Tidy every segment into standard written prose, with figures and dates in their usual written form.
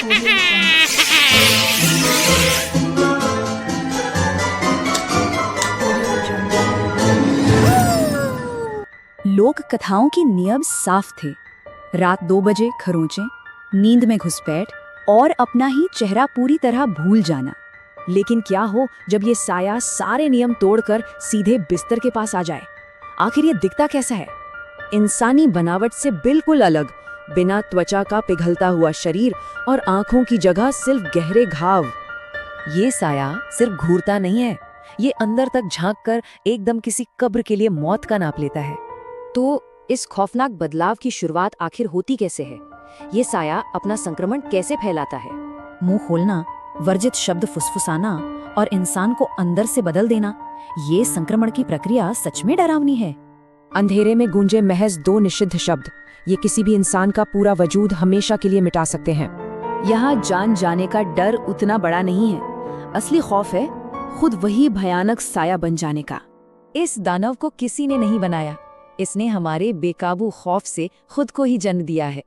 लोक कथाओं की नियम साफ थे। रात 2 बजे खरोंचें, नींद में घुसपैठ और अपना ही चेहरा पूरी तरह भूल जाना। लेकिन क्या हो जब ये साया सारे नियम तोड़कर सीधे बिस्तर के पास आ जाए? आखिर ये दिखता कैसा है? इंसानी बनावट से बिल्कुल अलग, बिना त्वचा का पिघलता हुआ शरीर और आंखों की जगह सिर्फ गहरे घाव। ये साया सिर्फ घूरता नहीं है, ये अंदर तक झांककर एकदम किसी कब्र के लिए मौत का नाप लेता है। तो इस खौफनाक बदलाव की शुरुआत आखिर होती कैसे है? ये साया अपना संक्रमण कैसे फैलाता है? मुंह खोलना, वर्जित शब्द फुसफुसाना और इंसान को अंदर से बदल देना, ये संक्रमण की प्रक्रिया सच में डरावनी है। अंधेरे में गूंजे महज 2 निषिद्ध शब्द, ये किसी भी इंसान का पूरा वजूद हमेशा के लिए मिटा सकते हैं। यहाँ जान जाने का डर उतना बड़ा नहीं है, असली खौफ है खुद वही भयानक साया बन जाने का। इस दानव को किसी ने नहीं बनाया, इसने हमारे बेकाबू खौफ से खुद को ही जन्म दिया है।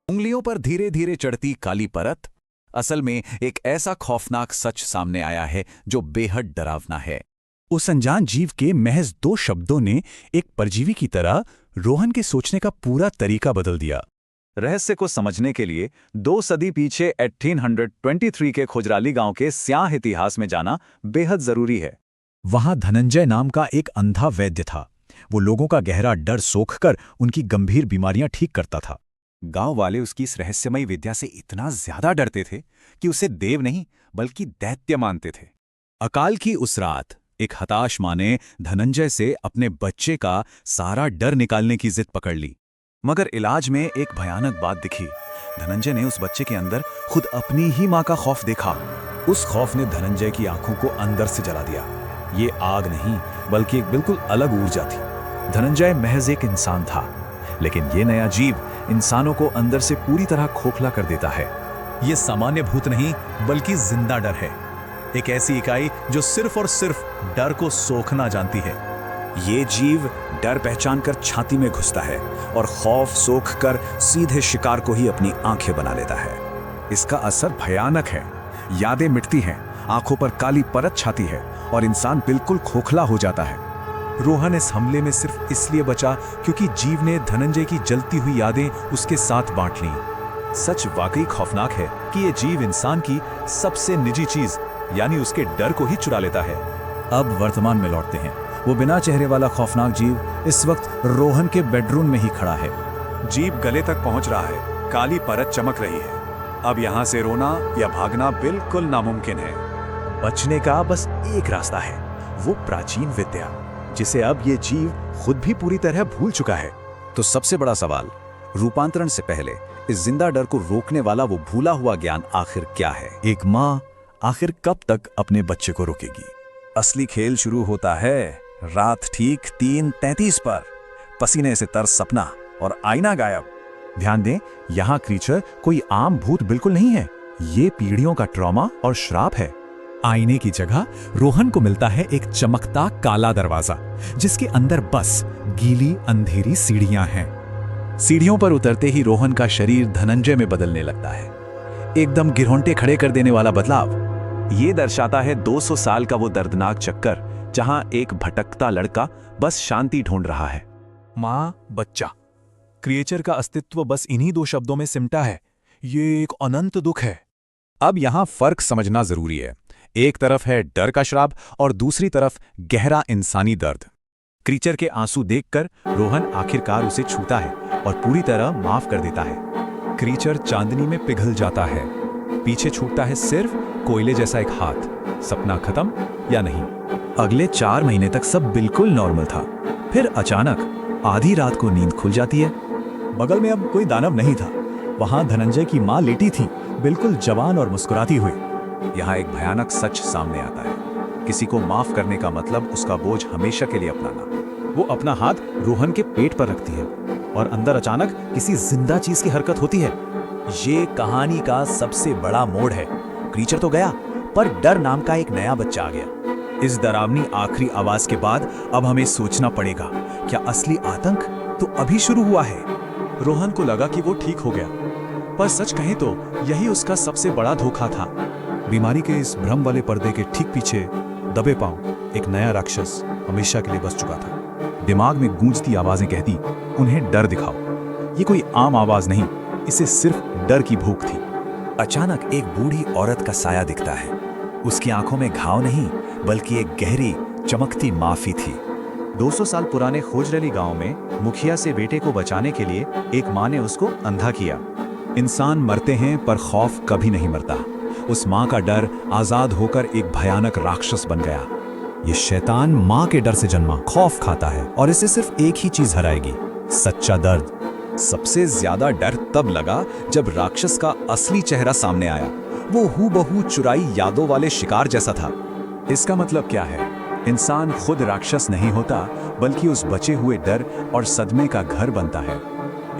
उंगलियों पर धीरे धीरे चढ़ती काली परत, असल में एक ऐसा खौफनाक सच सामने आया है जो बेहद डरावना है। उस अनजान जीव के महज 2 शब्दों ने एक परजीवी की तरह रोहन के सोचने का पूरा तरीका बदल दिया। रहस्य को समझने के लिए 2 सदी पीछे 1823 के खुजराली गांव के स्याह इतिहास में जाना बेहद जरूरी है। वहां धनंजय नाम का एक अंधा वैद्य था। वो लोगों का गहरा डर सोखकर उनकी गंभीर बीमारियां ठीक करता था। गांव वाले उसकी इस रहस्यमयी विद्या से इतना ज्यादा डरते थे कि उसे देव नहीं बल्कि दैत्य मानते थे। अकाल की उस रात एक हताश माँ ने धनंजय से अपने बच्चे का सारा डर निकालने की जिद पकड़ ली। मगर इलाज में एक भयानक बात दिखी। धनंजय ने उस बच्चे के अंदर खुद अपनी ही माँ का खौफ देखा। उस खौफ ने धनंजय की आंखों को अंदर से जला दिया। ये आग नहीं बल्कि एक बिल्कुल अलग ऊर्जा थी। धनंजय महज एक इंसान था, लेकिन ये नया जीव इंसानों को अंदर से पूरी तरह खोखला कर देता है। ये सामान्य भूत नहीं बल्कि जिंदा डर है, एक ऐसी इकाई जो सिर्फ और सिर्फ डर को सोखना जानती है। ये जीव डर पहचानकर छाती में घुसता है और खौफ सोखकर सीधे शिकार को ही अपनी आंखें बना लेता है। इसका असर भयानक है। यादें मिटती हैं, आंखों पर काली परत छाती है और इंसान बिल्कुल खोखला हो जाता है। रोहन इस हमले में सिर्फ इसलिए बचा क्योंकि जीव ने धनंजय की जलती हुई यादें उसके साथ बांट लीं। सच वाकई खौफनाक है कि ये जीव इंसान की सबसे निजी चीज यानी उसके डर को ही चुरा लेता है। अब वर्तमान में लौटते हैं। वो बिना चेहरे वाला खौफनाक जीव इस वक्त रोहन के बेडरूम में ही खड़ा है। जीव गले तक पहुंच रहा है, काली परत चमक रही है। अब यहाँ से रोना या भागना बिल्कुल नामुमकिन है। बचने का बस एक रास्ता है, वो प्राचीन विद्या जिसे अब ये जीव खुद भी पूरी तरह भूल चुका है। तो सबसे बड़ा सवाल, रूपांतरण से पहले इस जिंदा डर को रोकने वाला वो भूला हुआ ज्ञान आखिर क्या है? एक माँ आखिर कब तक अपने बच्चे को रोकेगी? असली खेल शुरू होता है रात ठीक 3:33 पर। पसीने से तर सपना और आईना गायब। ध्यान दें, यहाँ क्रीचर कोई आम भूत बिल्कुल नहीं है। ये पीढ़ियों का ट्रॉमा और श्राप है। आईने की जगह रोहन को मिलता है एक चमकता काला दरवाजा, जिसके अंदर बस गीली अंधेरी सीढ़ियां हैं। सीढ़ियों पर उतरते ही रोहन का शरीर धनंजय में बदलने लगता है। एकदम गिरहोंटे खड़े कर देने वाला बदलाव। ये दर्शाता है 200 साल का वो दर्दनाक चक्कर, जहां एक भटकता लड़का बस शांति ढूंढ रहा है। माँ, बच्चा, क्रिएचर का अस्तित्व बस इन्हीं 2 शब्दों में सिमटा है। ये एक अनंत दुख है। अब यहां फर्क समझना जरूरी है। एक तरफ है डर का श्राप और दूसरी तरफ गहरा इंसानी दर्द। क्रीचर के आंसू देखकर रोहन आखिरकार उसे छूता है और पूरी तरह माफ कर देता है। क्रीचर चांदनी में पिघल जाता है। पीछे छूटता है सिर्फ कोयले जैसा एक हाथ। सपना खत्म या नहीं? अगले 4 महीने तक सब बिल्कुल नॉर्मल था। फिर अचानक आधी रात को नींद खुल जाती है। बगल में अब कोई दानव नहीं था। वहां धनंजय की माँ लेटी थी, बिल्कुल जवान और मुस्कुराती हुई। यहाँ एक भयानक सच सामने आता है। किसी को माफ करने का मतलब उसका बोझ हमेशा के लिए अपनाना। वो अपना हाथ रोहन के पेट पर रखती है और अंदर अचानक किसी जिंदा चीज की हरकत होती है। ये कहानी का सबसे बड़ा मोड़ है। क्रीचर तो गया, पर डर नाम का एक नया बच्चा आ गया। इस डरावनी आखिरी आवाज के बाद अब हमें सोचना पड़ेगा, क्या असली आतंक तो अभी शुरू हुआ है? रोहन को लगा कि वो ठीक हो गया, पर सच कहें तो यही उसका सबसे बड़ा धोखा था। बीमारी के इस भ्रम वाले पर्दे के ठीक पीछे दबे पांव एक नया राक्षस हमेशा के लिए बस चुका था। दिमाग में गूंजती आवाजें कहती, उन्हें डर दिखाओ। ये कोई आम आवाज नहीं, इसे सिर्फ डर की भूख थी। अचानक एक बूढ़ी औरत का साया दिखता है। उसकी आंखों में घाव नहीं, बल्कि एक गहरी चमकती माफी थी। 200 साल पुराने खोजरली गांव में मुखिया से बेटे को बचाने के लिए एक मां ने उसको अंधा किया। इंसान मरते हैं पर खौफ कभी नहीं मरता। उस मां का डर आजाद होकर एक भयानक राक्षस बन गया। ये शैतान मां के डर से जन्मा, खौफ खाता है और इसे सिर्फ एक ही चीज हराएगी, सच्चा दर्द। सबसे ज्यादा डर तब लगा जब राक्षस का असली चेहरा सामने आया। वो हूबहू चुराई यादों वाले शिकार जैसा था। इसका मतलब क्या है? इंसान खुद राक्षस नहीं होता, बल्कि उस बचे हुए डर और सदमे का घर बनता है।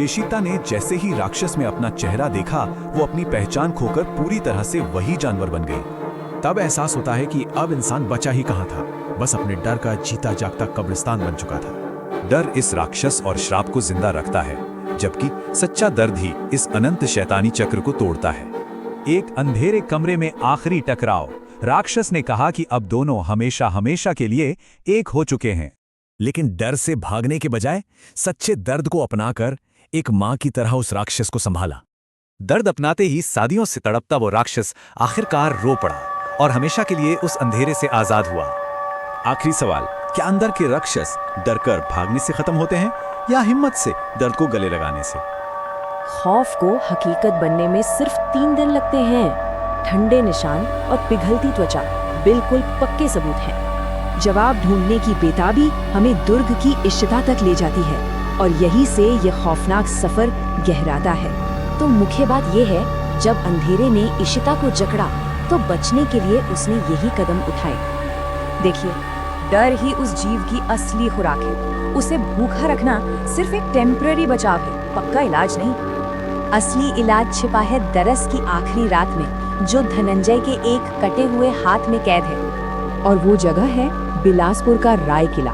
इशिता ने जैसे ही राक्षस में अपना चेहरा देखा, वो अपनी पहचान खोकर पूरी तरह से वही जानवर बन गई। तब एहसास होता है कि अब इंसान बचा ही कहां था, बस अपने डर का जीता जागता कब्रिस्तान बन चुका था। डर इस राक्षस और श्राप को जिंदा रखता है, जबकि सच्चा दर्द ही इस अनंत शैतानी चक्र को तोड़ता है। एक अंधेरे कमरे में आखिरी टकराव। राक्षस ने कहा कि अब दोनों हमेशा हमेशा के लिए एक हो चुके हैं। लेकिन डर से भागने के बजाय सच्चे दर्द को अपनाकर एक मां की तरह उस राक्षस को संभाला। दर्द अपनाते ही सदियों से तड़पता वो राक्षस आखिरकार रो पड़ा और हमेशा के लिए उस अंधेरे से आजाद हुआ। आखिरी सवाल, क्या अंदर के राक्षस डरकर भागने से खत्म होते हैं या हिम्मत से दर्द को गले लगाने से? खौफ को हकीकत बनने में सिर्फ 3 दिन लगते हैं। ठंडे निशान और पिघलती त्वचा बिल्कुल पक्के सबूत हैं। जवाब ढूंढने की बेताबी हमें दुर्ग की इशिता तक ले जाती है और यहीं से ये खौफनाक सफर गहराता है। तो मुख्य बात यह है, जब अंधेरे ने इशिता को जकड़ा तो बचने के लिए उसने यही कदम उठाए। देखिए, डर ही उस जीव की असली खुराक है। उसे भूखा रखना सिर्फ एक टेम्पररी बचाव है, पक्का इलाज नहीं। असली इलाज छिपा है दरस की आखिरी रात में, जो धनंजय के एक कटे हुए हाथ में कैद है। और वो जगह है बिलासपुर का राय किला।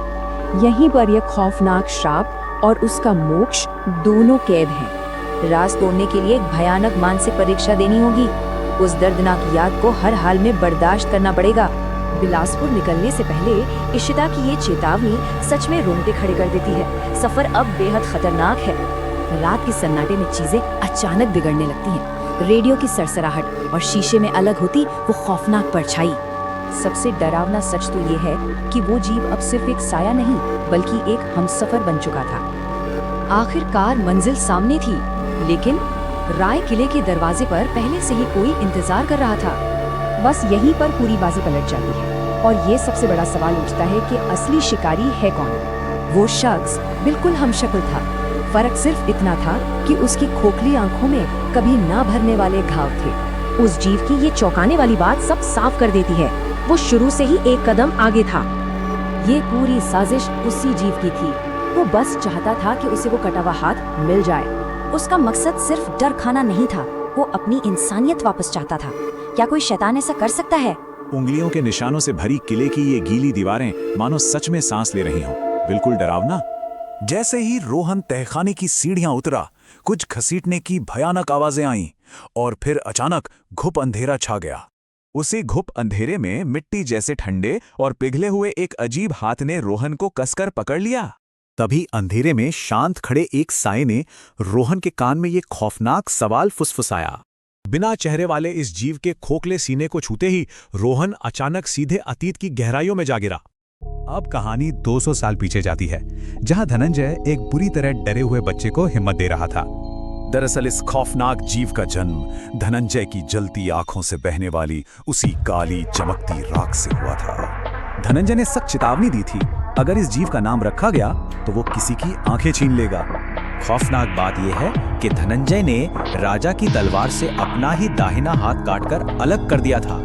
यहीं पर यह खौफनाक श्राप और उसका मोक्ष दोनों कैद हैं। राज तोड़ने के लिए एक भयानक मानसिक परीक्षा देनी होगी। उस दर्दनाक याद को हर हाल में बर्दाश्त करना पड़ेगा। बिलासपुर निकलने से पहले इशिता की ये चेतावनी सच में रोंगटे खड़े कर देती है। सफर अब बेहद खतरनाक है। रात के सन्नाटे में चीजें अचानक बिगड़ने लगती हैं। रेडियो की सरसराहट और शीशे में अलग होती वो खौफनाक परछाई। सबसे डरावना सच तो ये है कि वो जीव अब सिर्फ एक साया नहीं, बल्कि एक हमसफर बन चुका था। आखिरकार मंजिल सामने थी, लेकिन राय किले के दरवाजे पर पहले से ही कोई इंतजार कर रहा था। बस यहीं पर पूरी बाजी पलट जाती है और ये सबसे बड़ा सवाल उठता है कि असली शिकारी है कौन? वो शख्स बिल्कुल हमशक्ल था। फर्क सिर्फ इतना था कि उसकी खोखली आंखों में कभी ना भरने वाले घाव थे। उस जीव की ये चौंकाने वाली बात सब साफ कर देती है। वो शुरू से ही एक कदम आगे था। ये पूरी साजिश उसी जीव की थी। वो बस चाहता था कि उसे वो कटा हुआ हाथ मिल जाए। उसका मकसद सिर्फ डर खाना नहीं था, वो अपनी इंसानियत वापस चाहता था। क्या कोई शैतान ऐसा कर सकता है? उंगलियों के निशानों से भरी किले की ये गीली दीवारें मानो सच में सांस ले रही हों। बिल्कुल डरावना। जैसे ही रोहन तहखाने की सीढ़ियां उतरा, कुछ घसीटने की भयानक आवाजें आईं और फिर अचानक घुप अंधेरा छा गया। उसी घुप अंधेरे में मिट्टी जैसे ठंडे और पिघले हुए एक अजीब हाथ ने रोहन को कसकर पकड़ लिया। तभी अंधेरे में शांत खड़े एक साये ने रोहन के कान में ये खौफनाक सवाल फुसफुसाया। बिना चेहरे वाले इस जीव के खोखले सीने को छूते ही रोहन अचानक सीधे अतीत की गहराइयों में जा गिरा। अब कहानी 200 साल पीछे जाती है, जहां धनंजय एक बुरी तरह डरे हुए बच्चे को हिम्मत दे रहा था। दरअसल इस खौफनाक जीव का जन्म धनंजय की जलती आंखों से बहने वाली उसी काली चमकती राख से हुआ था। धनंजय ने सख्त चेतावनी दी थी, अगर इस जीव का नाम रखा गया तो वो किसी की आंखें छीन लेगा। खौफनाक बात यह है कि धनंजय ने राजा की तलवार से अपना ही दाहिना हाथ काटकर अलग कर दिया था।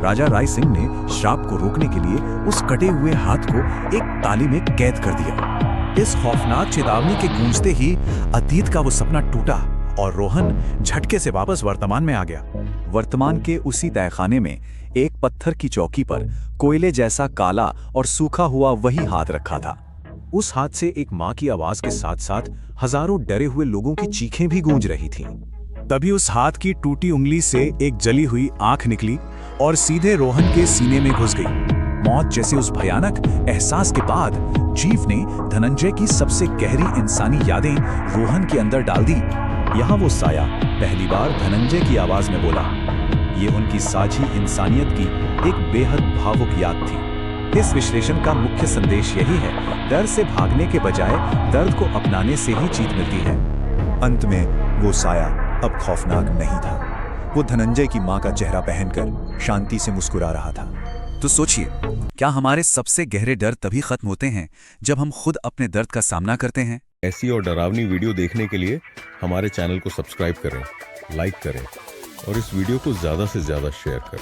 राजा राय सिंह ने श्राप को रोकने के लिए उस कटे हुए हाथ को एक ताली में कैद कर दिया। इस खौफनाक चेतावनी के गूंजते ही अतीत का वो सपना टूटा और रोहन झटके से वापस वर्तमान में आ गया। वर्तमान के उसी तहखाने में एक पत्थर की चौकी पर कोयले जैसा काला और सूखा हुआ वही हाथ रखा था। उस हाथ से एक मां की आवाज के साथ साथ हजारों डरे हुए लोगों की चीखें भी गूंज रही थीं। तभी उस हाथ की टूटी उंगली से एक जली हुई आंख निकली और सीधे रोहन के सीने में घुस गई। मौत जैसे उस भयानक एहसास के बाद जीव ने धनंजय की सबसे गहरी इंसानी यादें रोहन के अंदर डाल दी। यहाँ वो साया पहली बार धनंजय की आवाज में बोला। ये उनकी साझी इंसानियत की एक बेहद भावुक याद थी। इस विश्लेषण का मुख्य संदेश यही है, डर से भागने के बजाय दर्द को अपनाने से ही जीत मिलती है। अंत में वो साया अब खौफनाक नहीं था। वो धनंजय की मां का चेहरा पहनकर शांति से मुस्कुरा रहा था। तो सोचिए, क्या हमारे सबसे गहरे डर तभी खत्म होते हैं जब हम खुद अपने दर्द का सामना करते हैं? ऐसी और डरावनी वीडियो देखने के लिए हमारे चैनल को सब्सक्राइब करें, लाइक करें और इस वीडियो को ज़्यादा से ज़्यादा शेयर करें।